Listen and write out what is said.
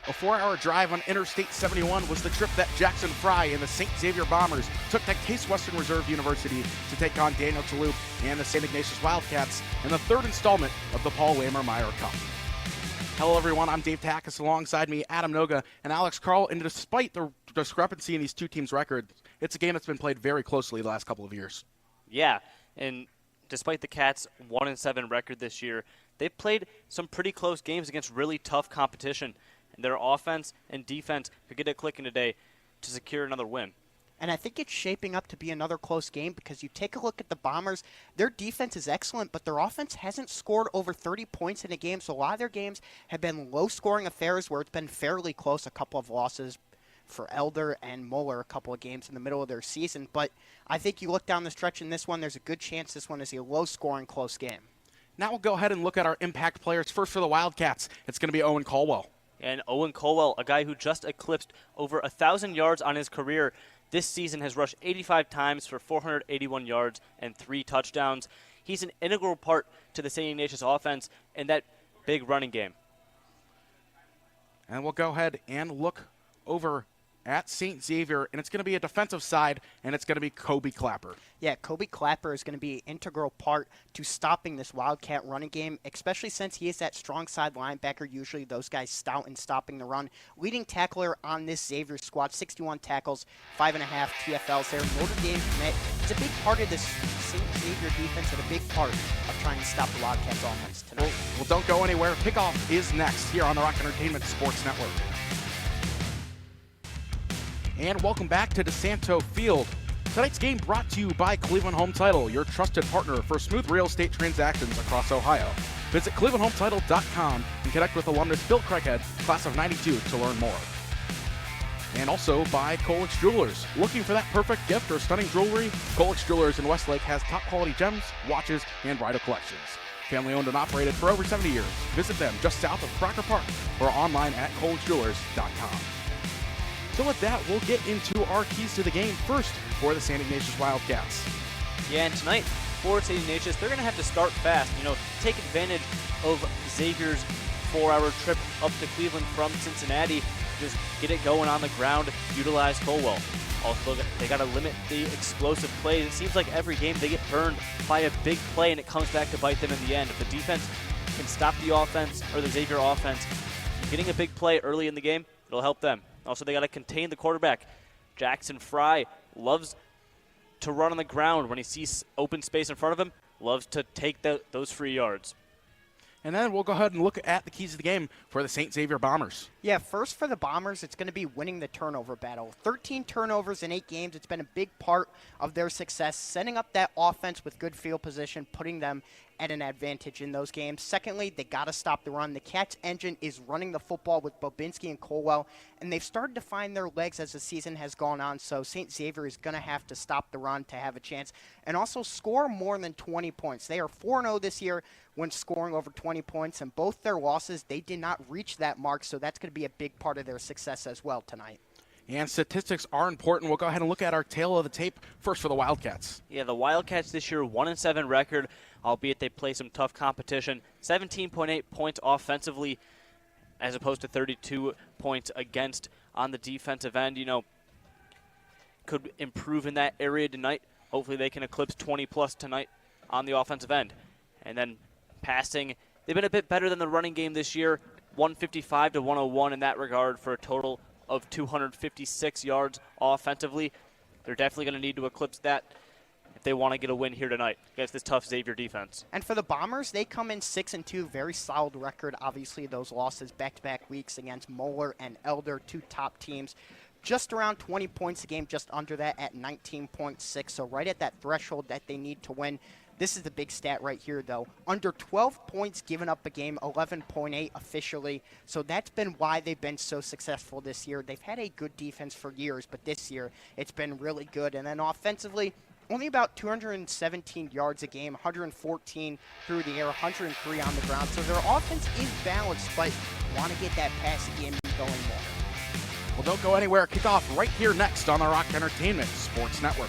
A 4-hour drive on Interstate 71 was the trip that Jackson Fry and the St. Xavier Bombers took to Case Western Reserve University to take on Daniel Chalup and the St. Ignatius Wildcats in the third installment of the Paul Waymer-Meyer Cup. Hello everyone, I'm Dave Takacs, alongside me Adam Noga and Alex Carl, and despite the discrepancy in these two teams' records, it's a game that's been played very closely the last couple of years. Yeah, and despite the Cats' 1-7 record this year, they've played some pretty close games against really tough competition. And their offense and defense could get it clicking today to secure another win. And I think it's shaping up to be another close game because you take a look at the Bombers, their defense is excellent, but their offense hasn't scored over 30 points in a game. So a lot of their games have been low-scoring affairs where it's been fairly close, a couple of losses for Elder and Moeller, a couple of games in the middle of their season. But I think you look down the stretch in this one, there's a good chance this one is a low-scoring close game. Now we'll go ahead and look at our impact players. First for the Wildcats, it's going to be Owen Colwell. And Owen Colwell, a guy who just eclipsed over 1,000 yards on his career this season, has rushed 85 times for 481 yards and 3 touchdowns. He's an integral part to the St. Ignatius offense in that big running game. And we'll go ahead and look over at St. Xavier, and it's going to be a defensive side, and it's going to be Kobe Clapper. Yeah, Kobe Clapper is going to be an integral part to stopping this Wildcat running game, especially since he is that strong side linebacker. Usually those guys stout in stopping the run. Leading tackler on this Xavier squad, 61 tackles, 5.5 TFLs there. Notre Dame commit. It's a big part of this St. Xavier defense and a big part of trying to stop the Wildcats offense tonight. Well, don't go anywhere. Kickoff is next here on the Rock Entertainment Sports Network. And welcome back to DeSanto Field. Tonight's game brought to you by Cleveland Home Title, your trusted partner for smooth real estate transactions across Ohio. Visit clevelandhometitle.com and connect with alumnus Bill Craighead, class of '92, to learn more. And also by Kolix Jewelers. Looking for that perfect gift or stunning jewelry? Kolix Jewelers in Westlake has top quality gems, watches, and bridal collections. Family owned and operated for over 70 years. Visit them just south of Crocker Park or online at kolixjewelers.com. So with that, we'll get into our keys to the game first for the St. Ignatius Wildcats. Yeah, and tonight for St. Ignatius, they're going to have to start fast. Take advantage of Xavier's 4-hour trip up to Cleveland from Cincinnati. Just get it going on the ground, utilize Colwell. Also, they got to limit the explosive plays. It seems like every game they get burned by a big play, and it comes back to bite them in the end. If the defense can stop the offense, or the Xavier offense, getting a big play early in the game, it'll help them. Also, they got to contain the quarterback. Jackson Fry loves to run on the ground when he sees open space in front of him, loves to take those free yards. And then we'll go ahead and look at the keys of the game for the St. Xavier Bombers. Yeah, first for the Bombers, it's going to be winning the turnover battle. 13 turnovers in 8 games. It's been a big part of their success, setting up that offense with good field position, putting them at an advantage in those games. Secondly, they got to stop the run. The Cats' engine is running the football with Bobinski and Colwell, and they've started to find their legs as the season has gone on, so St. Xavier is going to have to stop the run to have a chance and also score more than 20 points. They are 4-0 this year when scoring over 20 points, and both their losses, they did not reach that mark, so that's going to be a big part of their success as well tonight. And statistics are important. We'll go ahead and look at our tail of the tape first for the Wildcats. Yeah, the Wildcats this year, 1-7 record, albeit they play some tough competition. 17.8 points offensively as opposed to 32 points against on the defensive end. Could improve in that area tonight. Hopefully they can eclipse 20-plus tonight on the offensive end. And then passing, they've been a bit better than the running game this year, 155 to 101 in that regard for a total of 256 yards offensively. They're definitely going to need to eclipse that if they want to get a win here tonight against this tough Xavier defense. And for the Bombers, they come in 6-2, very solid record. Obviously, those losses back-to-back weeks against Moeller and Elder, 2 top teams. Just around 20 points a game, just under that at 19.6, so right at that threshold that they need to win. This is the big stat right here, though. Under 12 points given up a game, 11.8 officially. So that's been why they've been so successful this year. They've had a good defense for years, but this year it's been really good. And then offensively, only about 217 yards a game, 114 through the air, 103 on the ground. So their offense is balanced, but want to get that passing game going more. Well, don't go anywhere. Kickoff right here next on the Rock Entertainment Sports Network.